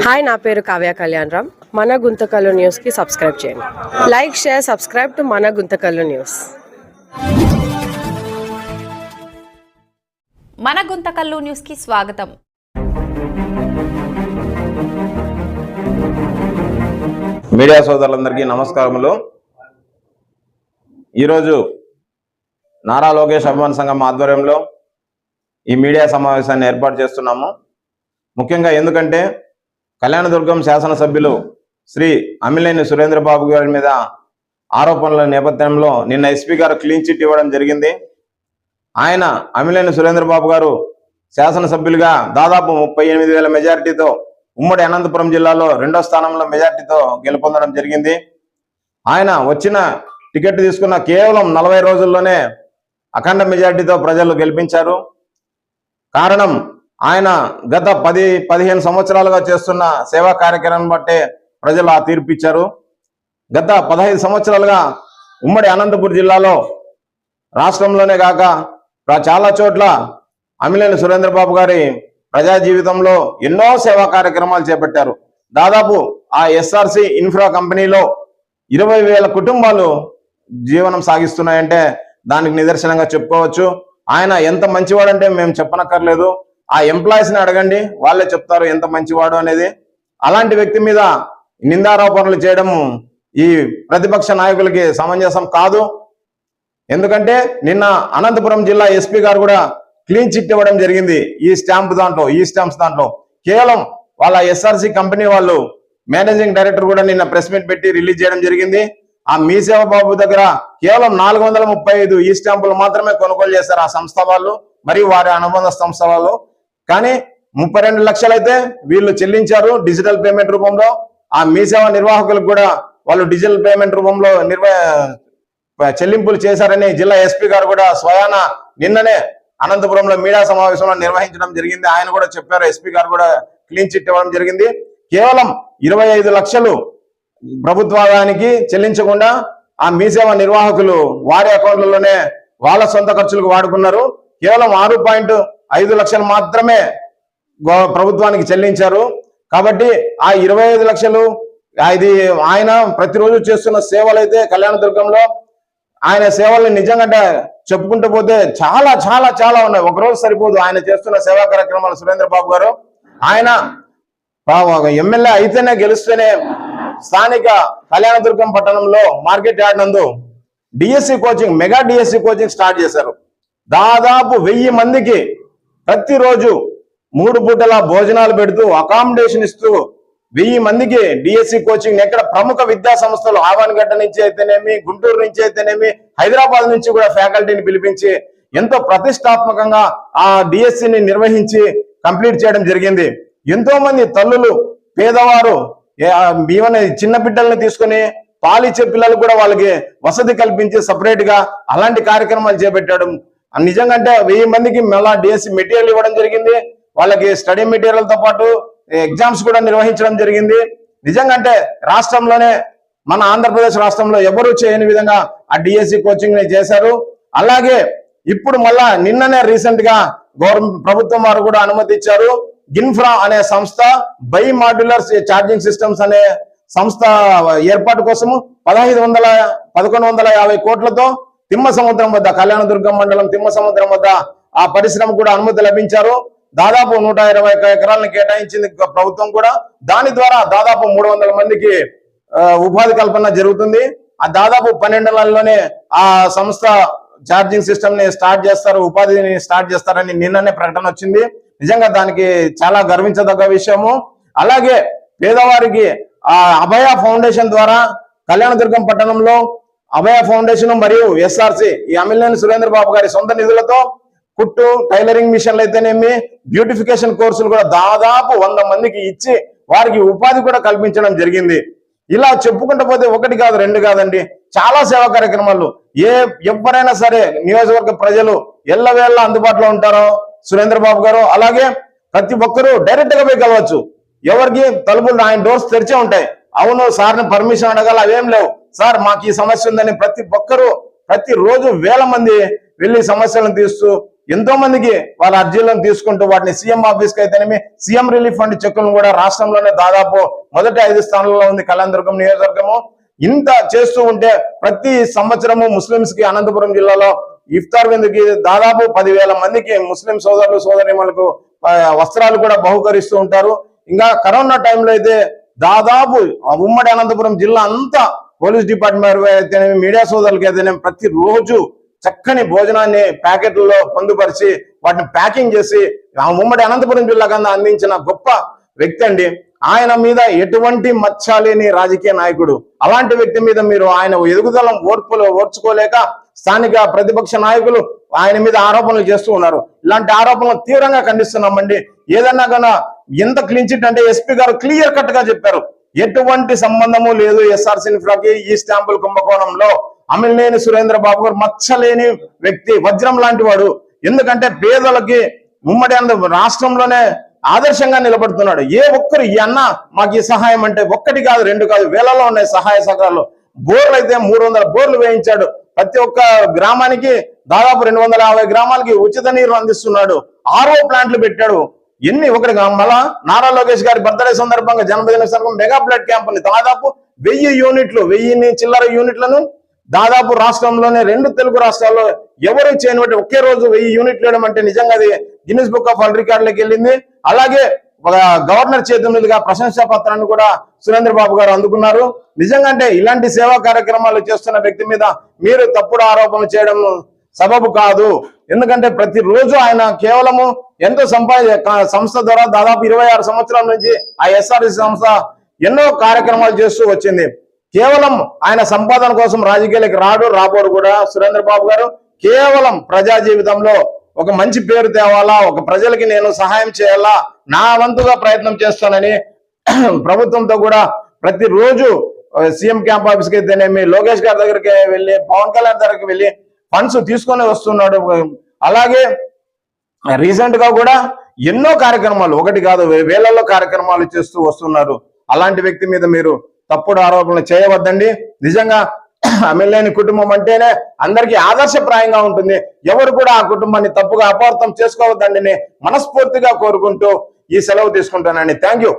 Hi, నా పేరు కావ్య కళ్యాణ్ రామ్. మన గుంతకల్లు న్యూస్కి సబ్స్క్రైబ్ చేయండి. లైక్, షేర్, సబ్స్క్రైబ్ టు మన గుంతకల్లు న్యూస్. మన గుంతకల్లు న్యూస్కి స్వాగతం. మీడియా సోదరులందరికీ నమస్కారములు. ఈరోజు నారా లోకేష్ అభిమాన సంఘం ఆధ్వర్యంలో ఈ మీడియా సమావేశాన్ని ఏర్పాటు చేస్తున్నాము. ముఖ్యంగా ఎందుకంటే కళ్యాణదుర్గం శాసనసభ్యులు శ్రీ అమిలేని సురేంద్రబాబు గారి మీద ఆరోపణల నేపథ్యంలో నిన్న ఎస్పీ గారు క్లీన్ చిట్ ఇవ్వడం జరిగింది. ఆయన అమిలేని సురేంద్రబాబు గారు శాసనసభ్యులుగా దాదాపు 38,000 మెజారిటీతో ఉమ్మడి అనంతపురం జిల్లాలో 2వ స్థానంలో మెజారిటీతో గెలుపొందడం జరిగింది. ఆయన వచ్చిన టికెట్ తీసుకున్న కేవలం 40 రోజుల్లోనే అఖండ మెజారిటీతో ప్రజలు గెలిపించారు. కారణం ఆయన గత 10-15 సంవత్సరాలుగా చేస్తున్న సేవా కార్యక్రమం బట్టే ప్రజలు ఆ తీర్పు ఇచ్చారు. గత 15 సంవత్సరాలుగా ఉమ్మడి అనంతపురం జిల్లాలో రాష్ట్రంలోనే కాక చాలా చోట్ల అమిలేని సురేంద్రబాబు గారి ప్రజా జీవితంలో ఎన్నో సేవా కార్యక్రమాలు చేపట్టారు. దాదాపు ఆ ఎస్ఆర్సి ఇన్ఫ్రా కంపెనీలో 20,000 కుటుంబాలు జీవనం సాగిస్తున్నాయంటే దానికి నిదర్శనంగా చెప్పుకోవచ్చు. ఆయన ఎంత మంచివాడంటే మేము చెప్పనక్కర్లేదు. ఆ ఎంప్లాయీస్ని అడగండి, వాళ్ళే చెప్తారు ఎంత మంచివాడు అనేది. అలాంటి వ్యక్తి మీద నిందారోపణలు చేయడం ఈ ప్రతిపక్ష నాయకులకి సమంజసం కాదు. ఎందుకంటే నిన్న అనంతపురం జిల్లా ఎస్పీ గారు కూడా క్లీన్ చిట్ ఇవ్వడం జరిగింది. ఈ స్టాంప్స్ దాంట్లో కేవలం వాళ్ళ ఎస్ఆర్సి కంపెనీ వాళ్ళు మేనేజింగ్ డైరెక్టర్ కూడా నిన్న ప్రెస్ మీట్ పెట్టి రిలీజ్ చేయడం జరిగింది. ఆ మీ సేవ బాబు దగ్గర కేవలం 435 ఈ స్టాంపులు మాత్రమే కొనుగోలు చేశారు ఆ సంస్థ వాళ్ళు మరియు వారి అనుబంధ సంస్థ వాళ్ళు. కానీ 32 లక్షలు అయితే వీళ్ళు చెల్లించారు డిజిటల్ పేమెంట్ రూపంలో. ఆ మీ సేవ నిర్వాహకులకు కూడా వాళ్ళు డిజిటల్ పేమెంట్ రూపంలో చెల్లింపులు చేశారని జిల్లా ఎస్పీ గారు కూడా స్వయాన నిన్ననే అనంతపురంలో మీడియా సమావేశంలో నిర్వహించడం జరిగింది. ఆయన కూడా చెప్పారు, ఎస్పీ గారు కూడా క్లీన్ చిట్ ఇవ్వడం జరిగింది. కేవలం 25 లక్షలు ప్రభుత్వానికి చెల్లించకుండా ఆ మీ సేవ నిర్వాహకులు వారి అకౌంట్లలోనే వాళ్ళ సొంత ఖర్చులకు వాడుకున్నారు. కేవలం 6.5 లక్షలు మాత్రమే ప్రభుత్వానికి చెల్లించారు. కాబట్టి ఆ 25 లక్షలు ఇది ఆయన ప్రతిరోజు చేస్తున్న సేవలు అయితే కళ్యాణదుర్గంలో ఆయన సేవల్ని నిజంగా చెప్పుకుంటూ పోతే చాలా చాలా చాలా ఉన్నాయి. ఒకరోజు సరిపోదు ఆయన చేస్తున్న సేవా కార్యక్రమాలు. సురేంద్రబాబు గారు ఆయన ఎమ్మెల్యే అయితేనే గెలిస్తేనే స్థానిక కళ్యాణదుర్గం పట్టణంలో మార్కెట్ యార్డ్ నందు మెగా డిఎస్సి కోచింగ్ స్టార్ట్ చేశారు. దాదాపు 1000 మందికి ప్రతిరోజు 3 పూటల భోజనాలు పెడుతూ అకామిడేషన్ ఇస్తూ 1000 మందికి డిఎస్సి కోచింగ్ ఎక్కడ ప్రముఖ విద్యా సంస్థలు ఆవాన్గడ్డ నుంచి అయితేనేమి, గుంటూరు నుంచి అయితేనేమి, హైదరాబాద్ నుంచి కూడా ఫ్యాకల్టీని పిలిపించి ఎంతో ప్రతిష్టాత్మకంగా ఆ డిఎస్సిని నిర్వహించి కంప్లీట్ చేయడం జరిగింది. ఎంతో మంది తల్లులు పేదవారు చిన్న బిడ్డల్ని తీసుకుని పాలిచ్చే పిల్లలు కూడా వాళ్ళకి వసతి కల్పించి సపరేట్ గా అలాంటి కార్యక్రమాలు చేపట్టాడు. నిజంగా 1000 మందికి మళ్ళా డిఎస్సి మెటీరియల్ ఇవ్వడం జరిగింది. వాళ్ళకి స్టడీ మెటీరియల్ తో పాటు ఎగ్జామ్స్ కూడా నిర్వహించడం జరిగింది. నిజంగా రాష్ట్రంలోనే మన ఆంధ్రప్రదేశ్ రాష్ట్రంలో ఎవరు చేయని విధంగా ఆ డిఎస్సి కోచింగ్ ని చేశారు. అలాగే ఇప్పుడు మళ్ళా నిన్ననే రీసెంట్ గా ప్రభుత్వం వారు కూడా అనుమతి ఇచ్చారు. గిన్ఫ్రా అనే సంస్థ బై మాడ్యులర్ ఛార్జింగ్ సిస్టమ్స్ అనే సంస్థ ఏర్పాటు కోసము 1150 కోట్లతో తిమ్మసముద్రం వద్ద కళ్యాణదుర్గం మండలం తిమ్మసముద్రం వద్ద ఆ పరిశ్రమ కూడా అనుమతి లభించారు. దాదాపు 120 ఎకరాలను కేటాయించింది ప్రభుత్వం కూడా. దాని ద్వారా దాదాపు 300 మందికి ఉపాధి కల్పన జరుగుతుంది. ఆ దాదాపు 12 నెలల్లోనే ఆ సంస్థ ఛార్జింగ్ సిస్టమ్ ని స్టార్ట్ చేస్తారు, ఉపాధిని స్టార్ట్ చేస్తారని నిన్ననే ప్రకటన వచ్చింది. నిజంగా దానికి చాలా గర్వించదగ్గ విషయము. అలాగే పేదవారికి ఆ అభయ ఫౌండేషన్ ద్వారా కళ్యాణదుర్గం పట్టణంలో అభయ ఫౌండేషన్ మరియు ఎస్ఆర్సి ఈ అమిలేని సురేంద్రబాబు గారి సొంత నిధులతో కుట్టు టైలరింగ్ మిషన్లు అయితేనేమి, బ్యూటిఫికేషన్ కోర్సులు కూడా దాదాపు 100 మందికి ఇచ్చి వారికి ఉపాధి కూడా కల్పించడం జరిగింది. ఇలా చెప్పుకుంటూ పోతే 1 కాదు 2 కాదండి, చాలా సేవా కార్యక్రమాలు. ఎవరైనా సరే నియోజకవర్గ ప్రజలు ఎల్లవేళ అందుబాటులో ఉంటారో సురేంద్రబాబు గారు. అలాగే ప్రతి ఒక్కరూ డైరెక్ట్ గా పోయి కలవచ్చు. ఎవరికి తలుపులు ఆయన డోర్స్ తెరిచే ఉంటాయి. అవును సార్ని పర్మిషన్ అడగాలి అవేం లేవు. సార్ మాకు ఈ సమస్య ఉందని ప్రతి ఒక్కరూ ప్రతిరోజు 1000 మంది వెళ్ళి సమస్యలను తీస్తూ ఎంతో మందికి వాళ్ళ అర్జీలను తీసుకుంటూ వాటిని సీఎం ఆఫీస్కి అయితేనేమి సీఎం రిలీఫ్ ఫండ్ చెక్కులను కూడా రాష్ట్రంలోనే దాదాపు మొదటి 5 స్థానాల్లో ఉంది కళ్యాణదుర్గం నియోజకవర్గము. ఇంత చేస్తూ ఉంటే ప్రతి సంవత్సరము ముస్లింస్ కి అనంతపురం జిల్లాలో ఇఫ్తార్ విందుకి దాదాపు 10,000 మందికి ముస్లిం సోదరులు సోదరీమణులకు వస్త్రాలు కూడా బహుకరిస్తూ ఉంటారు. ఇంకా కరోనా టైంలో అయితే దాదాపు ఉమ్మడి అనంతపురం జిల్లా అంతా పోలీస్ డిపార్ట్మెంట్ అయితేనేమి మీడియా సోదరులకి అయితేనేమి ప్రతిరోజు చక్కని భోజనాన్ని ప్యాకెట్లలో పొందుపరిచి వాటిని ప్యాకింగ్ చేసి ఆ ఉమ్మడి అనంతపురం జిల్లా కన్నా అందించిన గొప్ప వ్యక్తి అండి. ఆయన మీద ఎటువంటి మచ్చ లేని రాజకీయ నాయకుడు. అలాంటి వ్యక్తి మీద మీరు ఆయన ఎదుగుదల ఓర్చుకోలేక స్థానిక ప్రతిపక్ష నాయకులు ఆయన మీద ఆరోపణలు చేస్తూ ఉన్నారు. ఇలాంటి ఆరోపణలు తీవ్రంగా ఖండిస్తున్నామండి. ఏదన్నా కన్నా ఎంత క్లీన్ చిట్ అంటే ఎస్పీ గారు క్లియర్ కట్ గా చెప్పారు, ఎటువంటి సంబంధము లేదు ఎస్ఆర్సీ ఇన్ఫ్రాకి ఈ స్టాంపుల్ కుంభకోణంలో. అమిలినేని సురేంద్ర బాబు గారు మచ్చలేని వ్యక్తి, వజ్రం లాంటి వాడు. ఎందుకంటే పేదలకి ఉమ్మడి రాష్ట్రంలోనే ఆదర్శంగా నిలబడుతున్నాడు. ఏ ఒక్కరు ఈ అన్న మాకు ఈ సహాయం అంటే 1 కాదు 2 కాదు వేలలో ఉన్నాయి సహాయ సహకారాలు. బోర్లు అయితే 300 బోర్లు వేయించాడు. ప్రతి ఒక్క గ్రామానికి దాదాపు 250 గ్రామాలకి ఉచిత నీరు అందిస్తున్నాడు. RO ప్లాంట్లు పెట్టాడు. ఒకటి మళ్ళా నారా లోకేష్ గారి బర్త్డే సందర్భంగా జన్మదిన సందర్భంగా మెగా బ్లడ్ క్యాంపుని దాదాపు 1000 యూనిట్లు 1000 చిల్లర యూనిట్లను దాదాపు రాష్ట్రంలోనే 2 తెలుగు రాష్ట్రాల్లో ఎవరు చేయనివ్వండి ఒకే రోజు 1000 యూనిట్లు వేయడం అంటే నిజంగా అది గిన్నిస్ బుక్ ఆఫ్ వరల్డ్ రికార్డులకు వెళ్ళింది. అలాగే గవర్నర్ చేతుల మీదుగా ప్రశంసా పత్రాన్ని కూడా సురేంద్ర బాబు గారు అందుకున్నారు. నిజంగా అంటే ఇలాంటి సేవా కార్యక్రమాలు చేస్తున్న వ్యక్తి మీద మీరు తప్పుడు ఆరోపణలు చేయడం సబబు కాదు. ఎందుకంటే ప్రతిరోజు ఆయన కేవలము ఎంతో సంస్థ ద్వారా దాదాపు 26 సంవత్సరాల నుంచి ఆ ఎస్ఆర్సీ సంస్థ ఎన్నో కార్యక్రమాలు చేస్తూ వచ్చింది. కేవలం ఆయన సంపాదన కోసం రాజకీయాలకు రాబోడు కూడా సురేంద్ర బాబు గారు కేవలం ప్రజా జీవితంలో ఒక మంచి పేరు తేవాలా, ఒక ప్రజలకి నేను సహాయం చేయాలా, నా వంతుగా ప్రయత్నం చేస్తానని ప్రభుత్వంతో కూడా ప్రతిరోజు సీఎం క్యాంప్ ఆఫీస్కి అయితేనేమి లోకేష్ గారి దగ్గరికి వెళ్ళి పవన్ కళ్యాణ్ దగ్గరికి వెళ్ళి ఫండ్స్ తీసుకొని వస్తున్నాడు. అలాగే రీసెంట్ గా కూడా ఎన్నో కార్యక్రమాలు 1 కాదు వేలలో కార్యక్రమాలు చేస్తూ వస్తున్నారు. అలాంటి వ్యక్తి మీద మీరు తప్పుడు ఆరోపణలు చేయవద్దండి. నిజంగా అమిలినేని కుటుంబం అంటేనే అందరికీ ఆదర్శప్రాయంగా ఉంటుంది. ఎవరు కూడా ఆ కుటుంబాన్ని తప్పుగా అపార్థం చేసుకోవద్దండి మనస్ఫూర్తిగా కోరుకుంటూ ఈ సెలవు తీసుకుంటానండి. Thank you.